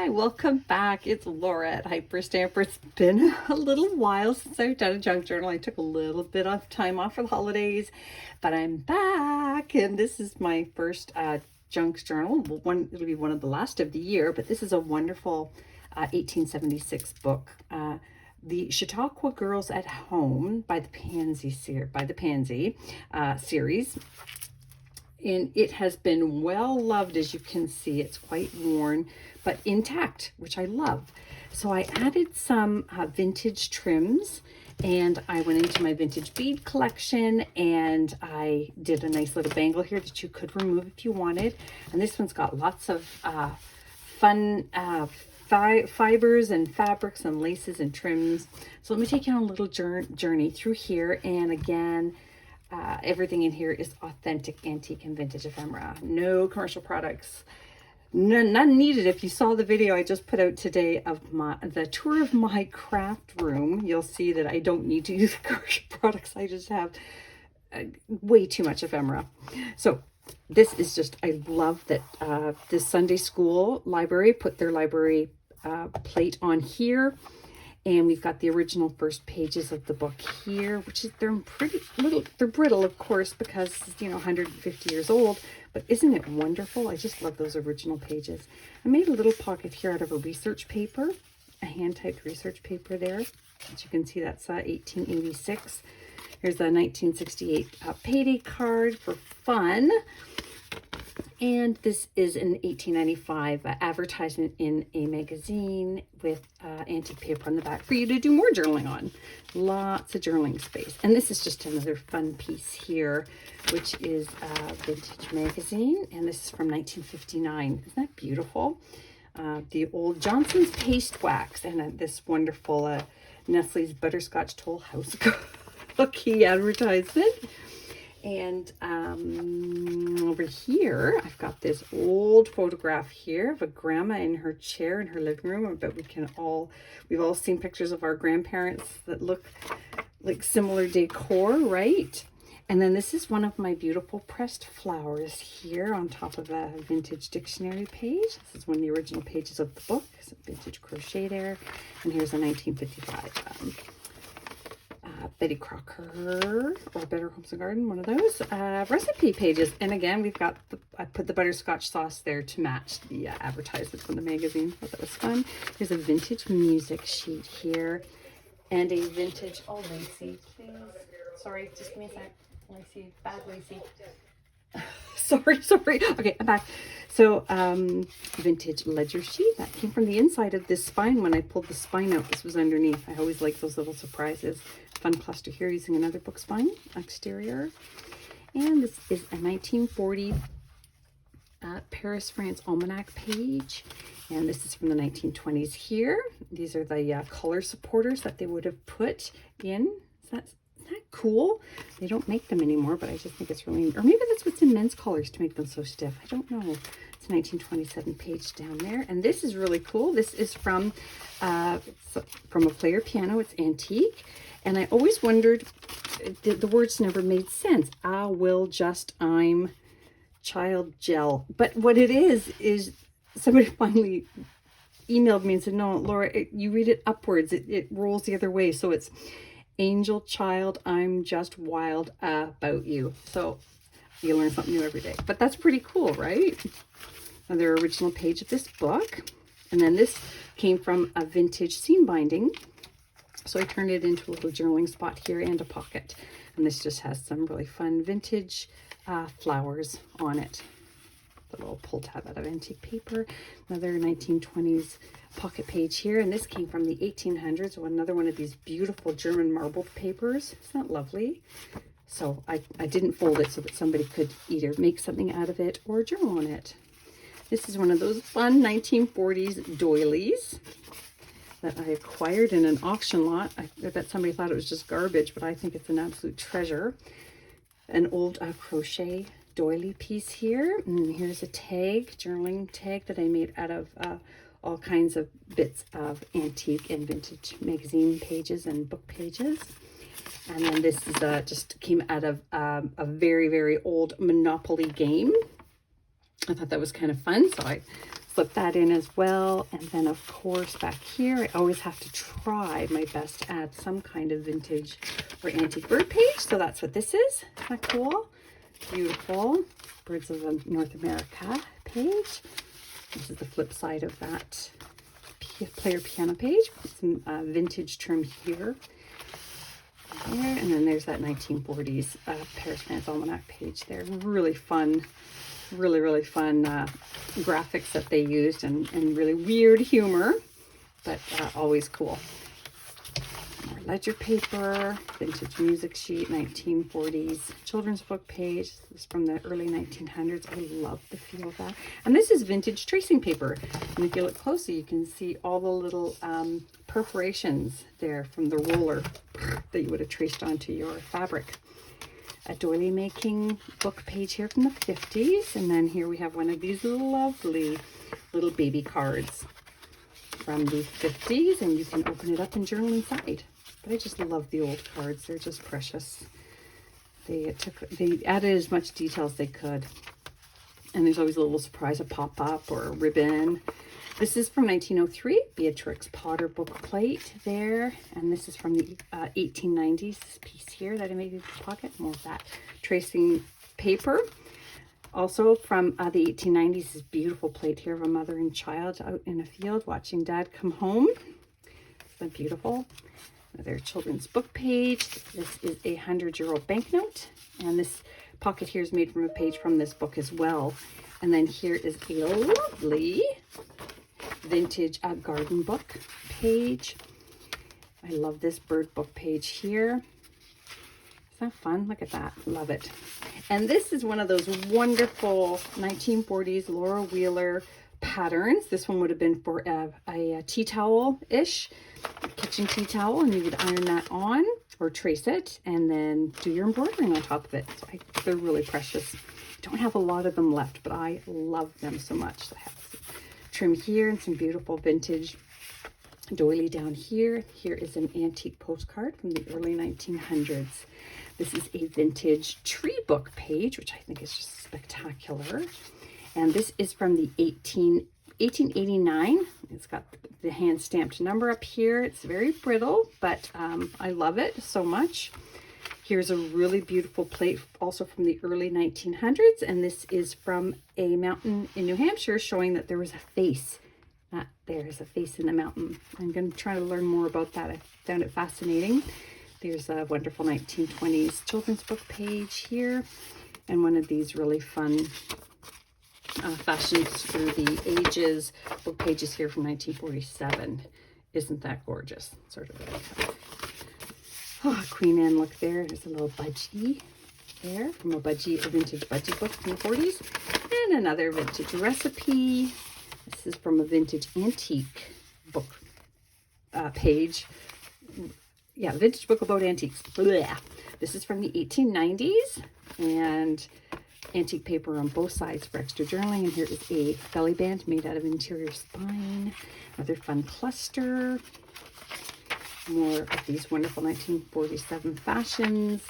Hi, welcome back. It's Laura at Hyperstamper. It's been a little while since I've done a junk journal. I took a little bit of time off for the holidays, but I'm back, and this is my first junk journal. It'll be one of the last of the year, but this is a wonderful 1876 book. The Chautauqua Girls at Home by the Pansy series. And it has been well loved, as you can see. It's quite worn, but intact, which I love. So I added some vintage trims, and I went into my vintage bead collection, and I did a nice little bangle here that you could remove if you wanted. And this one's got lots of fun fibers and fabrics and laces and trims. So let me take you on a little journey through here. And again, everything in here is authentic, antique, and vintage ephemera. No commercial products. None needed. If you saw the video I just put out today of the tour of my craft room, you'll see that I don't need to use commercial products. I just have way too much ephemera. So this is just, I love that this Sunday school library put their library plate on here. And we've got the original first pages of the book here, which is, they're pretty little, they're brittle, of course, because, you know, 150 years old, but isn't it wonderful? I just love those original pages. I made a little pocket here out of a research paper, a hand-typed research paper there. As you can see, that's 1886. Here's a 1968 payday card for fun. And this is an 1895 advertisement in a magazine with antique paper on the back for you to do more journaling on. Lots of journaling space. And this is just another fun piece here, which is a vintage magazine. And this is from 1959. Isn't that beautiful? The old Johnson's Paste Wax and this wonderful Nestle's Butterscotch Toll House cookie advertisement. And over here, I've got this old photograph here of a grandma in her chair in her living room. I bet we've all seen pictures of our grandparents that look like similar decor, right? And then this is one of my beautiful pressed flowers here on top of a vintage dictionary page. This is one of the original pages of the book. Some vintage crochet there. And here's a 1955 Betty Crocker or Better Homes and Garden, one of those recipe pages. And again, we've got I put the butterscotch sauce there to match the advertisement from the magazine. I thought that was fun. There's a vintage music sheet here and a vintage, oh, Lacey, please. Sorry, just give me a sec. Lacey, bad Lacey. sorry. Okay, I'm back. So, vintage ledger sheet that came from the inside of this spine. When I pulled the spine out, this was underneath. I always like those little surprises. Fun cluster here using another book spine exterior. And this is a 1940 Paris, France almanac page. And this is from the 1920s here. These are the color supporters that they would have put in. Isn't that cool? They don't make them anymore, but I just think it's really, or maybe that's what's in men's collars to make them so stiff. I don't know. It's a 1927 page down there. And this is really cool. This is from a player piano. It's antique. And I always wondered, the words never made sense. I'm child gel. But what it is somebody finally emailed me and said, no, Laura, you read it upwards. It rolls the other way. So it's angel child, I'm just wild about you. So you learn something new every day. But that's pretty cool, right? Another original page of this book. And then this came from a vintage seam binding. So I turned it into a little journaling spot here and a pocket. And this just has some really fun vintage flowers on it. The little pull tab out of antique paper. Another 1920s pocket page here. And this came from the 1800s. So another one of these beautiful German marbled papers. Isn't that lovely? So I didn't fold it so that somebody could either make something out of it or journal on it. This is one of those fun 1940s doilies that I acquired in an auction lot. I bet somebody thought it was just garbage, but I think it's an absolute treasure. An old crochet doily piece here. And here's a tag, journaling tag that I made out of all kinds of bits of antique and vintage magazine pages and book pages. And then this is just came out of a very, very old Monopoly game. I thought that was kind of fun, so I slip that in as well. And then of course back here, I always have to try my best to add some kind of vintage or antique bird page. So that's what this is. Isn't that cool? Beautiful. Birds of North America page. This is the flip side of that player piano page. Some vintage trim here. There, and then there's that 1940s Paris, France Almanac page there. Really fun, really fun graphics that they used, and really weird humor, but always cool. More ledger paper, vintage music sheet, 1940s children's book page. This is from the early 1900s. I love the feel of that. And this is vintage tracing paper. And if you look closely, you can see all the little perforations there from the roller that you would have traced onto your fabric. A doily making book page here from the 50s. And then here we have one of these lovely little baby cards from the 50s. And you can open it up and journal inside. But I just love the old cards. They're just precious. They added as much detail as they could. And there's always a little surprise, a pop-up or a ribbon. This is from 1903, Beatrix Potter book plate there. And this is from the 1890s, this piece here that I made in the pocket. More of that tracing paper. Also from the 1890s, this beautiful plate here of a mother and child out in a field watching Dad come home. Isn't that beautiful? Another children's book page. This is a 100-year-old banknote. And this pocket here is made from a page from this book as well. And then here is a lovely vintage garden book page. I love this bird book page here. Isn't that fun? Look at that. Love it. And this is one of those wonderful 1940s Laura Wheeler patterns. This one would have been for a tea towel-ish, kitchen tea towel, and you would iron that on or trace it and then do your embroidering on top of it. So they're really precious. Don't have a lot of them left, but I love them so much. So I have trim here and some beautiful vintage doily down here. Here is an antique postcard from the early 1900s. This is a vintage tree book page, which I think is just spectacular. And this is from the 1889. It's got the hand stamped number up here. It's very brittle, but I love it so much. Here's a really beautiful plate also from the early 1900s, and this is from a mountain in New Hampshire showing that there was a face. There's a face in the mountain. I'm going to try to learn more about that. I found it fascinating. There's a wonderful 1920s children's book page here, and one of these really fun Fashions Through the Ages book pages here from 1947. Isn't that gorgeous? Sort of really fun. Oh, Queen Anne look there. There's a little budgie there from a vintage budgie book from the 40s. And another vintage recipe. This is from a vintage antique book page. Yeah, vintage book about antiques. Blah. This is from the 1890s. And antique paper on both sides for extra journaling. And here is a belly band made out of interior spine. Another fun cluster. More of these wonderful 1947 fashions.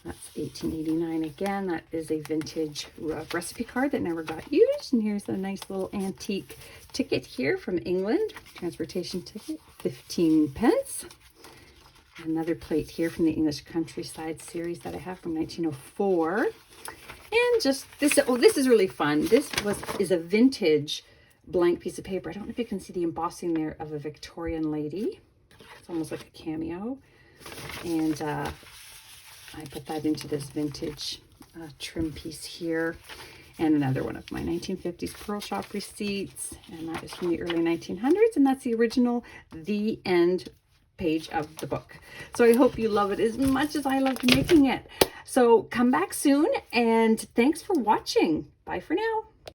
That's 1889 again. That is a vintage recipe card that never got used. And here's a nice little antique ticket here from England. Transportation ticket, 15 pence. Another plate here from the English Countryside series that I have from 1904. And just this, oh, this is really fun. This is a vintage blank piece of paper. I don't know if you can see the embossing there of a Victorian lady. It's almost like a cameo. And I put that into this vintage trim piece here. And another one of my 1950s Pearl Shop receipts. And that is from the early 1900s. And that's the original The End page of the book. So I hope you love it as much as I loved making it. So come back soon, and thanks for watching. Bye for now.